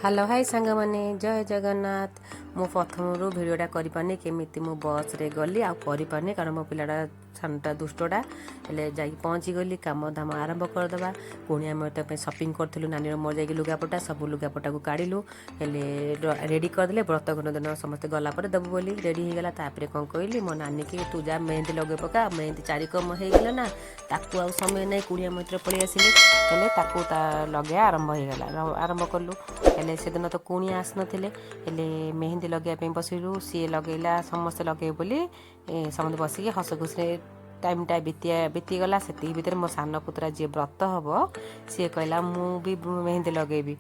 Hello hi सांग माने जय जगन्नाथ। मु प्रथम भिडियोटा करें केमी मु बस रे गली आ पारनी कारण मो पिलाटा सानटा दुष्टटा हेले जाई पहुँची गली काम धाम आरंभ करदे पुणी आम सपिंग करूँ नानी मोर जा लुगापटा सब लुगापटा को काढ़लु हेले रेडी करदे व्रत घन दिन समस्त गलापर देवु बोली रेडी हो गला। कौन कहली मो नानी की तू जा मेहंदी लगे पका मेहंदी चारिकम हो गला ना ताकू आ समय नहीं कुड़िया मैत्र पलि आसिले हेले ताकू लगे आरंभ हो गला आरंभ कलु हेले से दिन तो कुणी आस नथिले हेले मेहंदी लगे बसिलु सी लगेला समस्ते लगे बोली समस्त बसिक हस खुशी टाइमटा बीतीगला से भितर मो सान पुतरा जी व्रत हम सी कहला मु भी मेहंदी लगेबी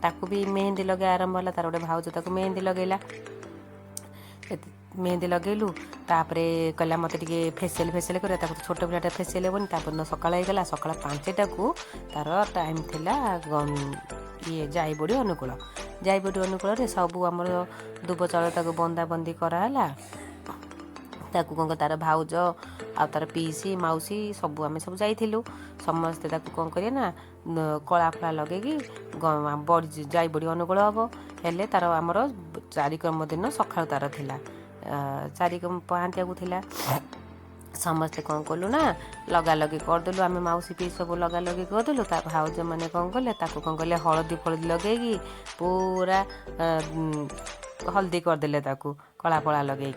ताकू भी मेहंदी लगे आरंभ है तार गोटे भाउज ताकू मेहंदी लगेला मेहंदी लगेलु तापर कहला मत फेसियल फेसियल कर छोट पिलाटा फेसियल हेनी तापर सकाल होगा सकाल 5टा को तार टाइम थिला ये जाइबड़ी अनुकूल सबू आमर दुब चाउल ताको बंदा बंदी कराला ताकू कौन तार भाउज आ तार पीसी मौसी सब आम सब जाइलु समस्ते ताकू कौन करिए ना कला फला लगे बड़ी जाई बड़ी अनुकूल हम हेले तार आमर चारिकर्म दिन सकाळ तार थिला चारिकर्म पहांतिया को थिला समस्ते कौन कलु ना लगा लगी करदेलु आम मौसी पी सब लगा लगी करदेलु भाउज मैंने कौन कले कौन कले हलदी फलदी लगे पूरा हल्दी करदेले कला पड़ा लगे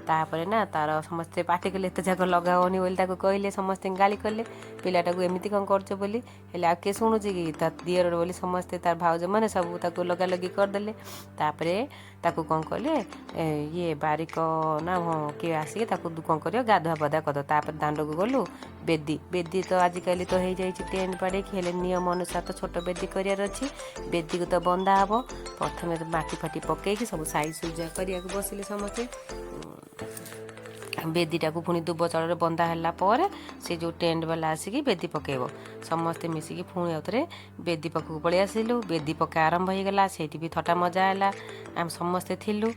तापर ना तार समस्ते पार्टी कले एत जाक लगाओनी बोली कहले समस्ते गाली कले पिलाटा को एमती कौन कर बोली हेले आ किए शुणुची कि दियर बोली समस्ते तार भाउज मैंने सब लगा लगी करदेले तापर ताकू कौन कले ये बारिक ना किए आसिक कौन कर गाधुआ पदा कर तापर दांड को गलु बेदी बेदी तो आजिकल तो हो जाए टेंट बाड़े हेले नियम अनुसार तो छोट बेदी करार अच्छी बेदी को तो बंदा हम प्रथम माटी फाटी पकईकि सब साइज सुजा करिया बसिले समस्ते बेदीटा को पुणी दुब चाउल बंदा है पर से जो टेंट वाला आसिक बेदी पकेब समस्ते मिसिकी पुणी आउे बेदी पकू पलि आसिलु बेदी पका आरंभ हो गला से भी थटा मजा है आम समस्ते थिलु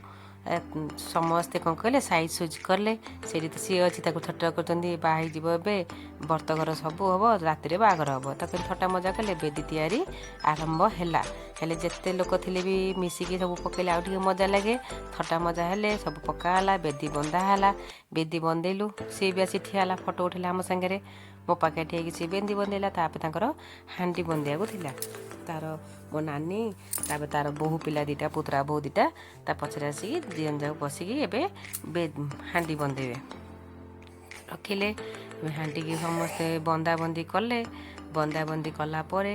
समस्ते कौन कहले साइज सुज कले से सी अच्छी थटा कर बाहर व्रत घर सब हम राति बागर हम थटा मजा कले बेदी तैयारी आरंभ है हेले जिते लोक थे भी मिसिकी सब पकड़े आउ मजा लगे थटा मजा हेले सब पकाला बेदी बंदा है बेदी बंदेलु सी भी आसी ठियाला फटो उठेला आम सागर मो पाखे ठिया सी बेदी बंदेला तापर हांडी बंदिया को थिला तार मो नानी तापर तार बहु पिला दीटा पुतरा बहु दीटा ता पचर आसिक दिजन जाक बसिक एवं हांडी बंदेबे रखिले हांडी की समस्ते बंदा बंदी कले बंदा बंदी कलापर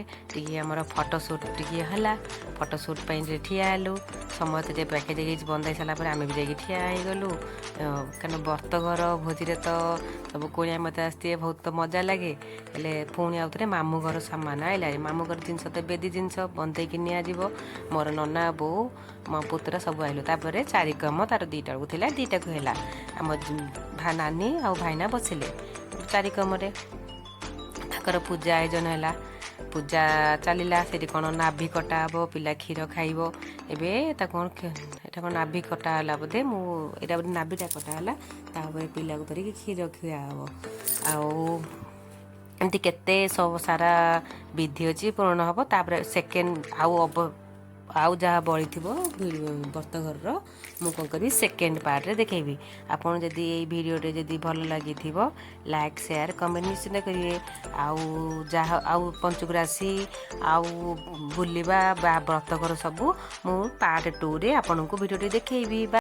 आमर फटोसुट है फटोसुट ठिया हेलु समस्ते पैकेज बंदाई सारापर आम भी जाकि ठिया गलु कारण व्रत घर भोजी तो सब कुणिया मत आसते बहुत तो मजा लगे हेले पुणी आउ थे मामू घर सामान आइला मामू घर जिनस तो बेदी जिनस बंदेक निजी मोर नना बो मो पुत्र सब आइलु तापर चारिकम तार 2टा को थिला 2टा को है आम नानी आ भाईना बसिले चारिकम पूजा आयोजन है पूजा चलला से कौन नाभि कटा हम पिला क्षीर खाइब एवं कौन नाभि कटा है बोधे मुझे नाभिटा कटा है पिला को धरिकी क्षीर खुआ हम आमती केते सब सारा विधि अच्छी पूर्ण हम तापर सेकेंड आउ जहाँ बड़ी थी व्रत घर मु कौन करी सेकेंड पार्ट रे देखेबी आपन जदि ये वीडियोटे जदि भल लगी लाइक शेयर कमेंट निश्चित करिए आउ जहाँ आउ पंचुग्रासी आउ बुलवा व्रत घर सबू मु पार्ट 2 रे आपन को वीडियोटे देखेबी।